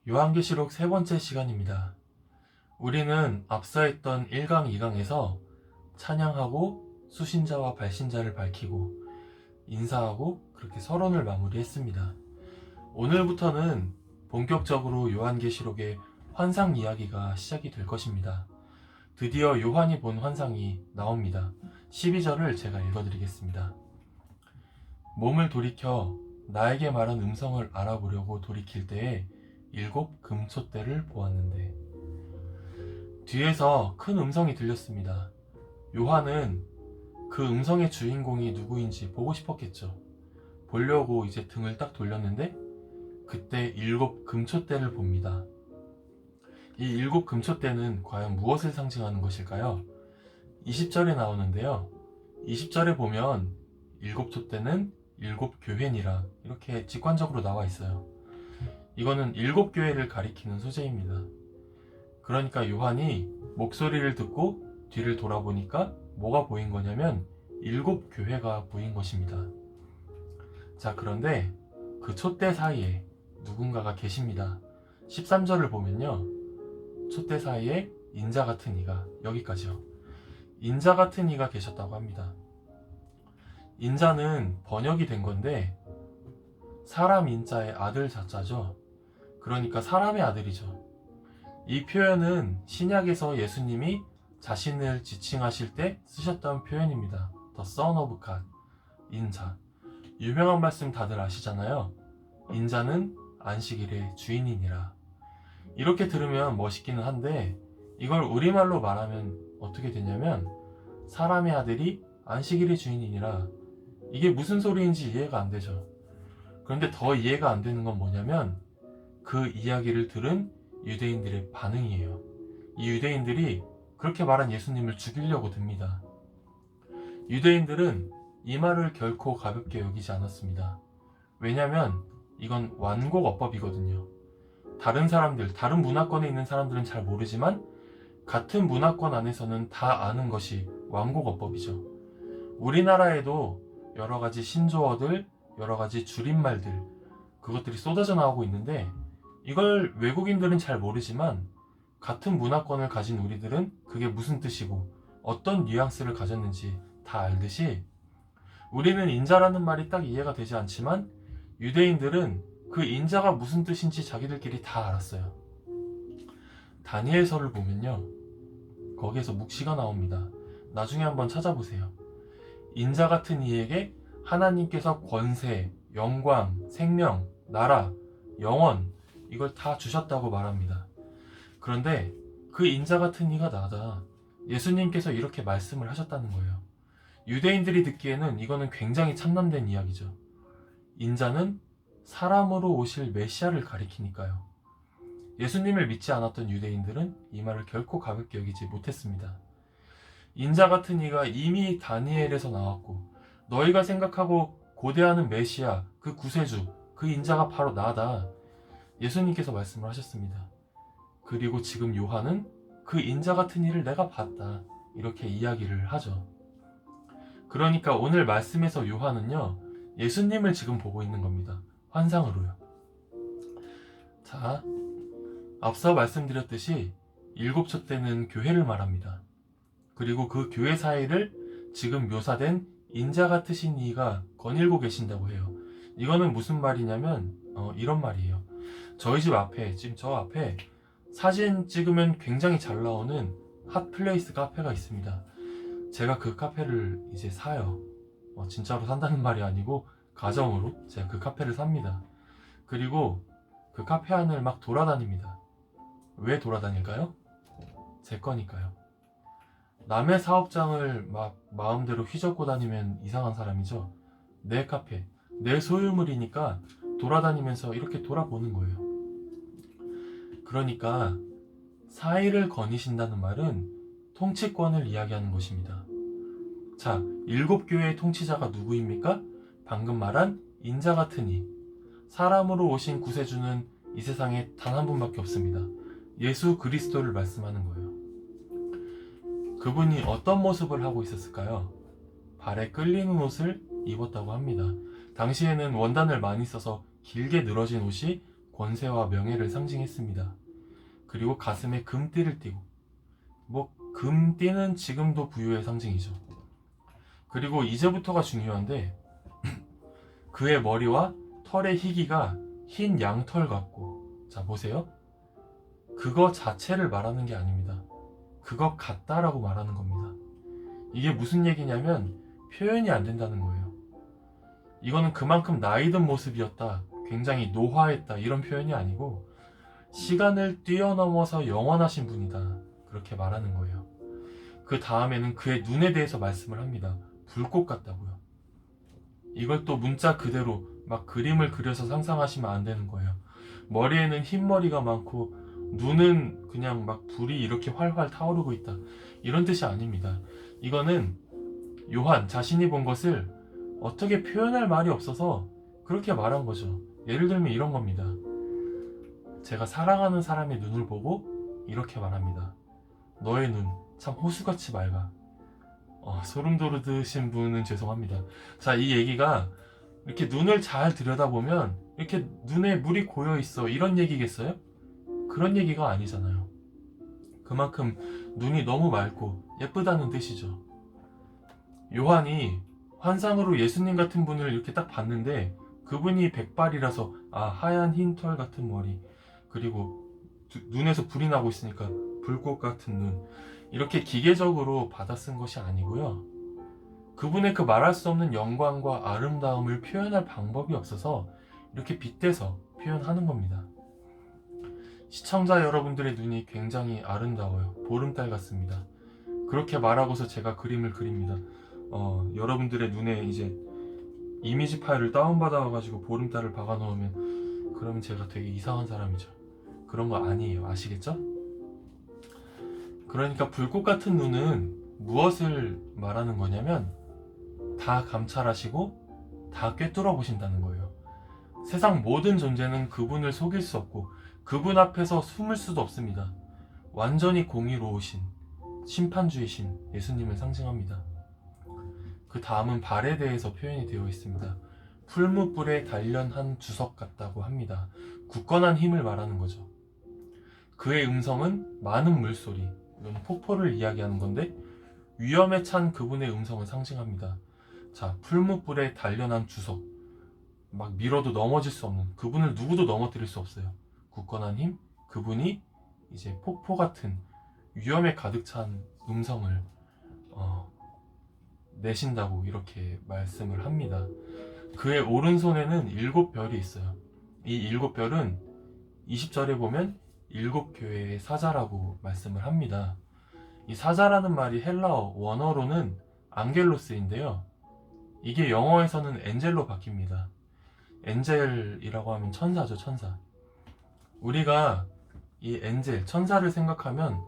요한계시록 세 번째 시간입니다. 우리는 앞서 했던 1강, 2강에서 찬양하고 수신자와 발신자를 밝히고 인사하고 그렇게 서론을 마무리했습니다. 오늘부터는 본격적으로 요한계시록의 환상 이야기가 시작이 될 것입니다. 드디어 요한이 본 환상이 나옵니다. 12절을 제가 읽어드리겠습니다. 몸을 돌이켜 나에게 말한 음성을 알아보려고 돌이킬 때에 7 금촛대를 보았는데, 뒤에서 큰 음성이 들렸습니다. 요한은 그 음성의 주인공이 누구인지 보고 싶었겠죠. 보려고 이제 등을 딱 돌렸는데 그때 7 금촛대를 봅니다. 이 7 금촛대는 과연 무엇을 상징하는 것일까요? 20절에 나오는데요. 20절에 보면 7 촛대는 7 교회니라 이렇게 직관적으로 나와 있어요. 이거는 7 교회를 가리키는 소재입니다. 그러니까 요한이 목소리를 듣고 뒤를 돌아보니까 뭐가 보인 거냐면 7 교회가 보인 것입니다. 자, 그런데 그 촛대 사이에 누군가가 계십니다. 13절을 보면요. 촛대 사이에 인자 같은 이가, 여기까지요. 인자 같은 이가 계셨다고 합니다. 인자는 번역이 된 건데 사람 인자의 아들 자자죠. 그러니까 사람의 아들이죠. 이 표현은 신약에서 예수님이 자신을 지칭하실 때 쓰셨던 표현입니다. The Son of God, 인자. 유명한 말씀 다들 아시잖아요. 인자는 안식일의 주인이니라. 이렇게 들으면 멋있기는 한데 이걸 우리말로 말하면 어떻게 되냐면 사람의 아들이 안식일의 주인이니라. 이게 무슨 소리인지 이해가 안 되죠. 그런데 더 이해가 안 되는 건 뭐냐면 그 이야기를 들은 유대인들의 반응이에요. 이 유대인들이 그렇게 말한 예수님을 죽이려고 듭니다. 유대인들은 이 말을 결코 가볍게 여기지 않았습니다. 왜냐면 이건 완곡어법이거든요. 다른 사람들, 다른 문화권에 있는 사람들은 잘 모르지만 같은 문화권 안에서는 다 아는 것이 완곡어법이죠. 우리나라에도 여러 가지 신조어들, 여러 가지 줄임말들, 그것들이 쏟아져 나오고 있는데 이걸 외국인들은 잘 모르지만 같은 문화권을 가진 우리들은 그게 무슨 뜻이고 어떤 뉘앙스를 가졌는지 다 알듯이 우리는 인자라는 말이 딱 이해가 되지 않지만 유대인들은 그 인자가 무슨 뜻인지 자기들끼리 다 알았어요. 다니엘서를 보면요. 거기에서 묵시가 나옵니다. 나중에 한번 찾아보세요. 인자 같은 이에게 하나님께서 권세, 영광, 생명, 나라, 영원 이걸 다 주셨다고 말합니다. 그런데 그 인자 같은 이가 나다. 예수님께서 이렇게 말씀을 하셨다는 거예요. 유대인들이 듣기에는 이거는 굉장히 참남된 이야기죠. 인자는 사람으로 오실 메시아를 가리키니까요. 예수님을 믿지 않았던 유대인들은 이 말을 결코 가볍게 여기지 못했습니다. 인자 같은 이가 이미 다니엘에서 나왔고 너희가 생각하고 고대하는 메시아, 그 구세주, 그 인자가 바로 나다. 예수님께서 말씀을 하셨습니다. 그리고 지금 요한은 그 인자 같은 이를 내가 봤다. 이렇게 이야기를 하죠. 그러니까 오늘 말씀에서 요한은요. 예수님을 지금 보고 있는 겁니다. 환상으로요. 자, 앞서 말씀드렸듯이 7 촛대는 교회를 말합니다. 그리고 그 교회 사이를 지금 묘사된 인자 같으신 이가 거닐고 계신다고 해요. 이거는 무슨 말이냐면 이런 말이에요. 저희 집 앞에, 지금 저 앞에 사진 찍으면 굉장히 잘 나오는 핫플레이스 카페가 있습니다. 제가 그 카페를 이제 사요. 진짜로 산다는 말이 아니고 가정으로 제가 그 카페를 삽니다. 그리고 그 카페 안을 막 돌아다닙니다. 왜 돌아다닐까요? 제 거니까요. 남의 사업장을 막 마음대로 휘젓고 다니면 이상한 사람이죠. 내 카페, 내 소유물이니까 돌아다니면서 이렇게 돌아보는 거예요. 그러니까 사의를 거니신다는 말은 통치권을 이야기하는 것입니다. 자, 7 교회의 통치자가 누구입니까? 방금 말한 인자 같은 이. 사람으로 오신 구세주는 이 세상에 단 한 분밖에 없습니다. 예수 그리스도를 말씀하는 거예요. 그분이 어떤 모습을 하고 있었을까요? 발에 끌리는 옷을 입었다고 합니다. 당시에는 원단을 많이 써서 길게 늘어진 옷이 권세와 명예를 상징했습니다. 그리고 가슴에 금띠를 띠고, 금띠는 지금도 부유의 상징이죠. 그리고 이제부터가 중요한데 그의 머리와 털의 희기가 흰 양털 같고, 자 보세요. 그거 자체를 말하는 게 아닙니다. 그거 같다라고 말하는 겁니다. 이게 무슨 얘기냐면 표현이 안 된다는 거예요. 이거는 그만큼 나이 든 모습이었다, 굉장히 노화했다, 이런 표현이 아니고 시간을 뛰어넘어서 영원하신 분이다, 그렇게 말하는 거예요. 그 다음에는 그의 눈에 대해서 말씀을 합니다. 불꽃 같다고요. 이걸 또 문자 그대로 막 그림을 그려서 상상하시면 안 되는 거예요. 머리에는 흰머리가 많고 눈은 그냥 막 불이 이렇게 활활 타오르고 있다, 이런 뜻이 아닙니다. 이거는 요한 자신이 본 것을 어떻게 표현할 말이 없어서 그렇게 말한 거죠. 예를 들면 이런 겁니다. 제가 사랑하는 사람의 눈을 보고 이렇게 말합니다. 너의 눈 참 호수같이 맑아. 소름 돋으신 분은 죄송합니다. 자, 이 얘기가 이렇게 눈을 잘 들여다보면 이렇게 눈에 물이 고여 있어, 이런 얘기겠어요? 그런 얘기가 아니잖아요. 그만큼 눈이 너무 맑고 예쁘다는 뜻이죠. 요한이 환상으로 예수님 같은 분을 이렇게 딱 봤는데 그분이 백발이라서 하얀 흰 털 같은 머리, 그리고 눈에서 불이 나고 있으니까 불꽃 같은 눈, 이렇게 기계적으로 받아 쓴 것이 아니고요. 그분의 그 말할 수 없는 영광과 아름다움을 표현할 방법이 없어서 이렇게 빗대서 표현하는 겁니다. 시청자 여러분들의 눈이 굉장히 아름다워요. 보름달 같습니다. 그렇게 말하고서 제가 그림을 그립니다. 여러분들의 눈에 이제 이미지 파일을 다운받아가지고 보름달을 박아 놓으면 그러면 제가 되게 이상한 사람이죠. 그런 거 아니에요. 아시겠죠? 그러니까 불꽃 같은 눈은 무엇을 말하는 거냐면 다 감찰하시고 다 꿰뚫어 보신다는 거예요. 세상 모든 존재는 그분을 속일 수 없고 그분 앞에서 숨을 수도 없습니다. 완전히 공의로우신 심판주이신 예수님을 상징합니다. 그 다음은 발에 대해서 표현이 되어 있습니다. 풀무불에 단련한 주석 같다고 합니다. 굳건한 힘을 말하는 거죠. 그의 음성은 많은 물소리, 이건 폭포를 이야기하는 건데 위험에 찬 그분의 음성을 상징합니다. 자, 풀무불에 단련한 주석, 막 밀어도 넘어질 수 없는, 그분을 누구도 넘어뜨릴 수 없어요. 굳건한 힘, 그분이 이제 폭포 같은 위험에 가득 찬 음성을 내신다고 이렇게 말씀을 합니다. 그의 오른손에는 7별이 있어요. 이 7별은 20절에 보면 7교회의 사자라고 말씀을 합니다. 이 사자라는 말이 헬라어 원어로는 안겔로스인데요. 이게 영어에서는 엔젤로 바뀝니다. 엔젤이라고 하면 천사죠, 천사. 우리가 이 엔젤, 천사를 생각하면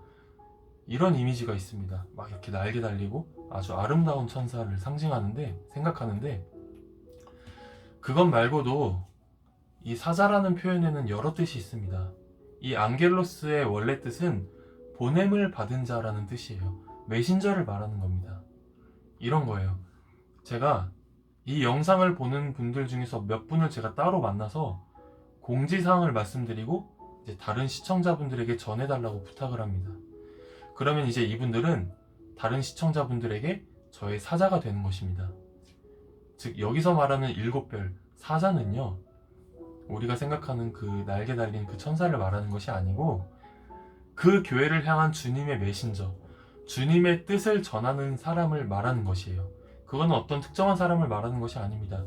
이런 이미지가 있습니다. 막 이렇게 날개 달리고 아주 아름다운 천사를 생각하는데 그것 말고도 이 사자라는 표현에는 여러 뜻이 있습니다. 이 안겔로스의 원래 뜻은 보냄을 받은 자라는 뜻이에요. 메신저를 말하는 겁니다. 이런 거예요. 제가 이 영상을 보는 분들 중에서 몇 분을 제가 따로 만나서 공지사항을 말씀드리고 이제 다른 시청자분들에게 전해달라고 부탁을 합니다. 그러면 이제 이분들은 다른 시청자분들에게 저의 사자가 되는 것입니다. 즉 여기서 말하는 7별 사자는요, 우리가 생각하는 그 날개 달린 그 천사를 말하는 것이 아니고 그 교회를 향한 주님의 메신저, 주님의 뜻을 전하는 사람을 말하는 것이에요. 그건 어떤 특정한 사람을 말하는 것이 아닙니다.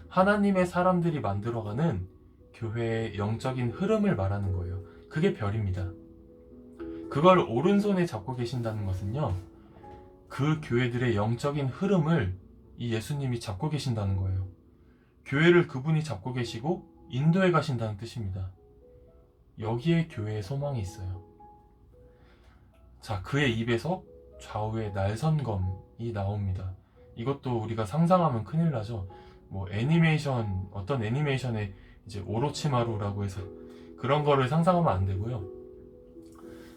하나님의 사람들이 만들어가는 교회의 영적인 흐름을 말하는 거예요. 그게 별입니다. 그걸 오른손에 잡고 계신다는 것은요, 그 교회들의 영적인 흐름을 이 예수님이 잡고 계신다는 거예요. 교회를 그분이 잡고 계시고 인도해 가신다는 뜻입니다. 여기에 교회의 소망이 있어요. 자, 그의 입에서 좌우에 날선검이 나옵니다. 이것도 우리가 상상하면 큰일 나죠. 어떤 애니메이션에 이제 오로치마루라고 해서 그런 거를 상상하면 안 되고요.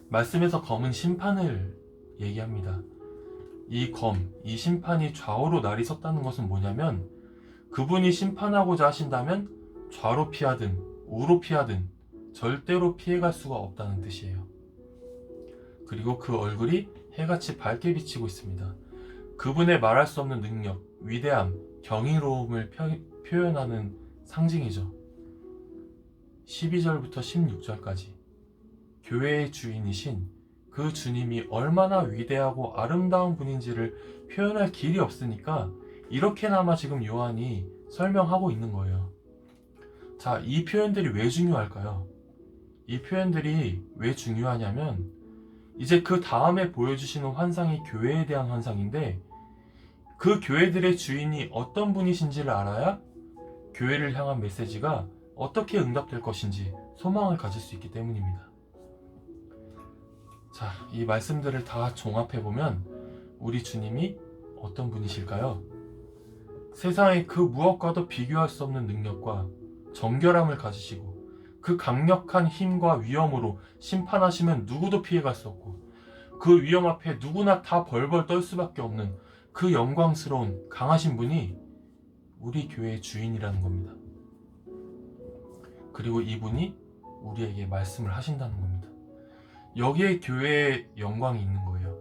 말씀에서 검은 심판을 얘기합니다. 이 심판이 좌우로 날이 섰다는 것은 뭐냐면 그분이 심판하고자 하신다면 좌로 피하든 우로 피하든 절대로 피해갈 수가 없다는 뜻이에요. 그리고 그 얼굴이 해같이 밝게 비치고 있습니다. 그분의 말할 수 없는 능력, 위대함, 경이로움을 표현하는 상징이죠. 12절부터 16절까지 교회의 주인이신 그 주님이 얼마나 위대하고 아름다운 분인지를 표현할 길이 없으니까 이렇게나마 지금 요한이 설명하고 있는 거예요. 자, 이 표현들이 왜 중요할까요? 이 표현들이 왜 중요하냐면 이제 그 다음에 보여주시는 환상이 교회에 대한 환상인데 그 교회들의 주인이 어떤 분이신지를 알아야 교회를 향한 메시지가 어떻게 응답될 것인지 소망을 가질 수 있기 때문입니다. 자, 이 말씀들을 다 종합해보면 우리 주님이 어떤 분이실까요? 세상의 그 무엇과도 비교할 수 없는 능력과 정결함을 가지시고 그 강력한 힘과 위엄으로 심판하시면 누구도 피해갈 수 없고 그 위엄 앞에 누구나 다 벌벌 떨 수밖에 없는 그 영광스러운 강하신 분이 우리 교회의 주인이라는 겁니다. 그리고 이분이 우리에게 말씀을 하신다는 겁니다. 여기에 교회의 영광이 있는 거예요.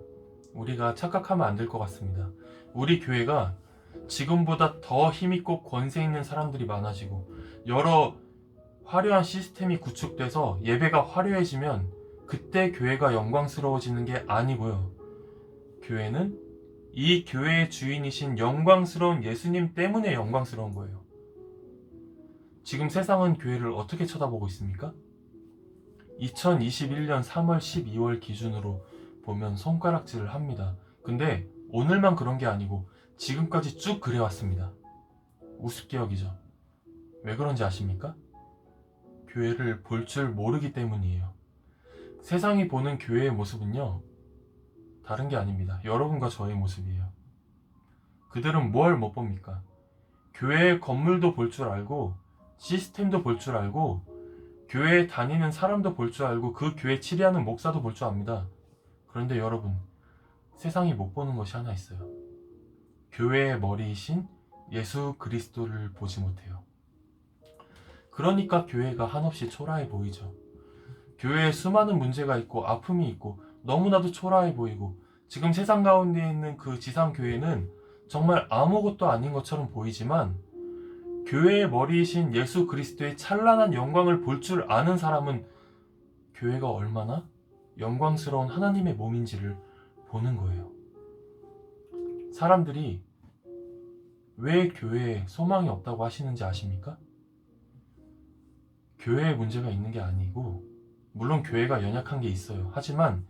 우리가 착각하면 안 될 것 같습니다. 우리 교회가 지금보다 더 힘있고 권세 있는 사람들이 많아지고 여러 화려한 시스템이 구축돼서 예배가 화려해지면 그때 교회가 영광스러워지는 게 아니고요. 교회는 이 교회의 주인이신 영광스러운 예수님 때문에 영광스러운 거예요. 지금 세상은 교회를 어떻게 쳐다보고 있습니까? 2021년 3월 12월 기준으로 보면 손가락질을 합니다. 근데 오늘만 그런 게 아니고 지금까지 쭉 그래왔습니다. 우습게 여기죠. 왜 그런지 아십니까? 교회를 볼 줄 모르기 때문이에요. 세상이 보는 교회의 모습은요, 다른 게 아닙니다. 여러분과 저의 모습이에요. 그들은 뭘 못 봅니까? 교회의 건물도 볼 줄 알고 시스템도 볼 줄 알고 교회에 다니는 사람도 볼 줄 알고 그 교회 치리하는 목사도 볼 줄 압니다. 그런데 여러분, 세상이 못 보는 것이 하나 있어요. 교회의 머리이신 예수 그리스도를 보지 못해요. 그러니까 교회가 한없이 초라해 보이죠. 교회에 수많은 문제가 있고 아픔이 있고 너무나도 초라해 보이고 지금 세상 가운데 있는 그 지상교회는 정말 아무것도 아닌 것처럼 보이지만 교회의 머리이신 예수 그리스도의 찬란한 영광을 볼 줄 아는 사람은 교회가 얼마나 영광스러운 하나님의 몸인지를 보는 거예요. 사람들이 왜 교회에 소망이 없다고 하시는지 아십니까? 교회에 문제가 있는 게 아니고 물론 교회가 연약한 게 있어요. 하지만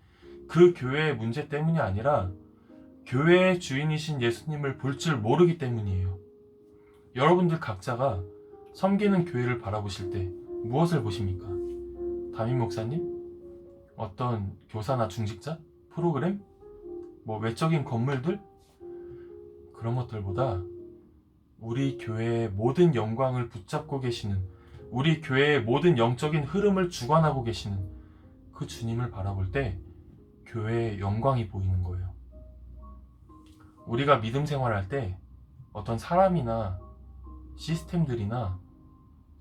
그 교회의 문제 때문이 아니라 교회의 주인이신 예수님을 볼 줄 모르기 때문이에요. 여러분들 각자가 섬기는 교회를 바라보실 때 무엇을 보십니까? 담임 목사님? 어떤 교사나 중직자? 프로그램? 외적인 건물들? 그런 것들보다 우리 교회의 모든 영광을 붙잡고 계시는, 우리 교회의 모든 영적인 흐름을 주관하고 계시는 그 주님을 바라볼 때 교회의 영광이 보이는 거예요. 우리가 믿음 생활할 때 어떤 사람이나 시스템들이나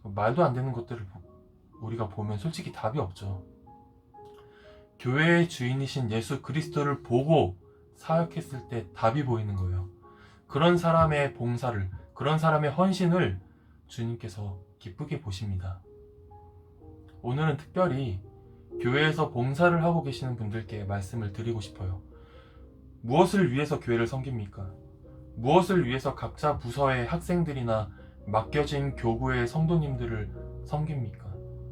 말도 안 되는 것들을 우리가 보면 솔직히 답이 없죠. 교회의 주인이신 예수 그리스도를 보고 사역했을 때 답이 보이는 거예요. 그런 사람의 봉사를, 그런 사람의 헌신을 주님께서 기쁘게 보십니다. 오늘은 특별히 교회에서 봉사를 하고 계시는 분들께 말씀을 드리고 싶어요. 무엇을 위해서 교회를 섬깁니까? 무엇을 위해서 각자 부서의 학생들이나 맡겨진 교구의 성도님들을 섬깁니까?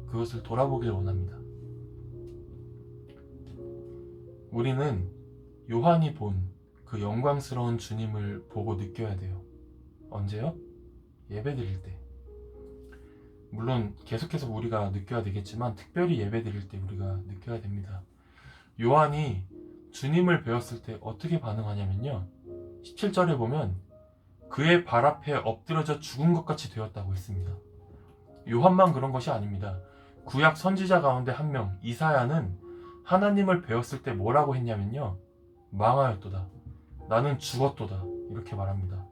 그것을 돌아보길 원합니다. 우리는 요한이 본 그 영광스러운 주님을 보고 느껴야 돼요. 언제요? 예배드릴 때. 물론 계속해서 우리가 느껴야 되겠지만 특별히 예배드릴 때 우리가 느껴야 됩니다. 요한이 주님을 배웠을 때 어떻게 반응하냐면요, 17절에 보면 그의 발 앞에 엎드려져 죽은 것 같이 되었다고 했습니다. 요한만 그런 것이 아닙니다. 구약 선지자 가운데 한 명, 이사야는 하나님을 배웠을 때 뭐라고 했냐면요, 망하였도다, 나는 죽었도다, 이렇게 말합니다.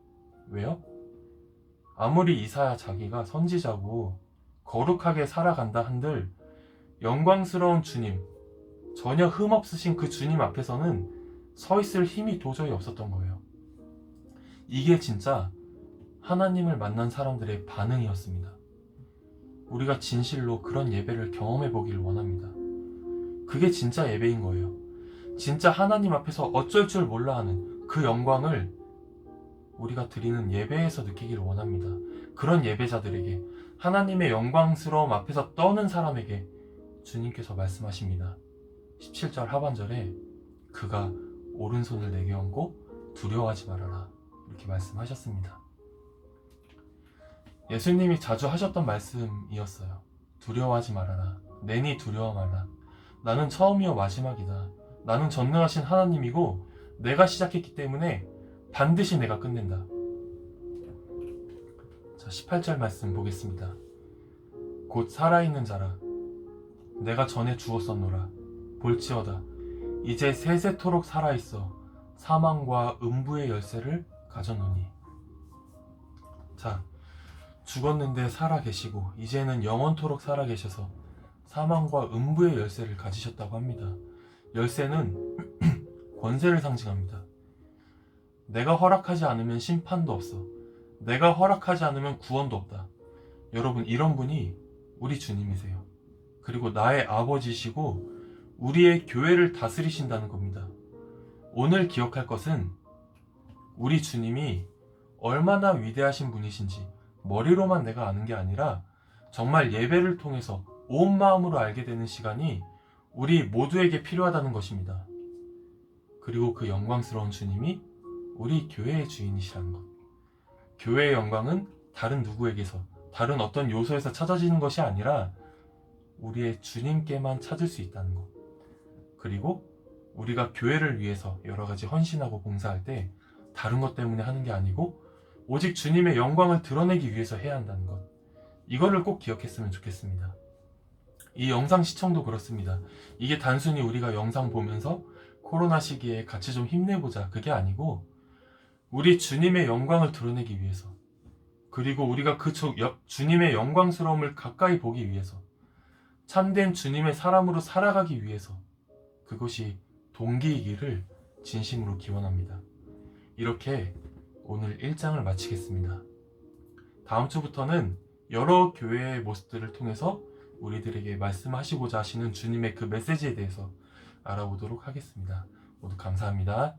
왜요? 아무리 이사야 자기가 선지자고 거룩하게 살아간다 한들 영광스러운 주님, 전혀 흠없으신 그 주님 앞에서는 서 있을 힘이 도저히 없었던 거예요. 이게 진짜 하나님을 만난 사람들의 반응이었습니다. 우리가 진실로 그런 예배를 경험해 보기를 원합니다. 그게 진짜 예배인 거예요. 진짜 하나님 앞에서 어쩔 줄 몰라 하는 그 영광을 우리가 드리는 예배에서 느끼기를 원합니다. 그런 예배자들에게, 하나님의 영광스러움 앞에서 떠는 사람에게 주님께서 말씀하십니다. 17절 하반절에 그가 오른손을 내게 얹고 두려워하지 말아라, 이렇게 말씀하셨습니다. 예수님이 자주 하셨던 말씀이었어요. 두려워하지 말아라. 내니 두려워 말라. 나는 처음이요 마지막이다. 나는 전능하신 하나님이고 내가 시작했기 때문에 반드시 내가 끝낸다. 자, 18절 말씀 보겠습니다. 곧 살아있는 자라. 내가 전에 주었었노라. 볼지어다. 이제 세세토록 살아있어 사망과 음부의 열쇠를 가져노니. 자, 죽었는데 살아계시고 이제는 영원토록 살아계셔서 사망과 음부의 열쇠를 가지셨다고 합니다. 열쇠는 권세를 상징합니다. 내가 허락하지 않으면 심판도 없어. 내가 허락하지 않으면 구원도 없다. 여러분, 이런 분이 우리 주님이세요. 그리고 나의 아버지시고 우리의 교회를 다스리신다는 겁니다. 오늘 기억할 것은 우리 주님이 얼마나 위대하신 분이신지 머리로만 내가 아는 게 아니라 정말 예배를 통해서 온 마음으로 알게 되는 시간이 우리 모두에게 필요하다는 것입니다. 그리고 그 영광스러운 주님이 우리 교회의 주인이시라는 것. 교회의 영광은 다른 누구에게서, 다른 어떤 요소에서 찾아지는 것이 아니라 우리의 주님께만 찾을 수 있다는 것. 그리고 우리가 교회를 위해서 여러 가지 헌신하고 봉사할 때 다른 것 때문에 하는 게 아니고 오직 주님의 영광을 드러내기 위해서 해야 한다는 것. 이거를 꼭 기억했으면 좋겠습니다. 이 영상 시청도 그렇습니다. 이게 단순히 우리가 영상 보면서 코로나 시기에 같이 좀 힘내보자, 그게 아니고 우리 주님의 영광을 드러내기 위해서, 그리고 우리가 그 주님의 영광스러움을 가까이 보기 위해서, 참된 주님의 사람으로 살아가기 위해서, 그것이 동기이기를 진심으로 기원합니다. 이렇게 오늘 1장을 마치겠습니다. 다음 주부터는 여러 교회의 모습들을 통해서 우리들에게 말씀하시고자 하시는 주님의 그 메시지에 대해서 알아보도록 하겠습니다. 모두 감사합니다.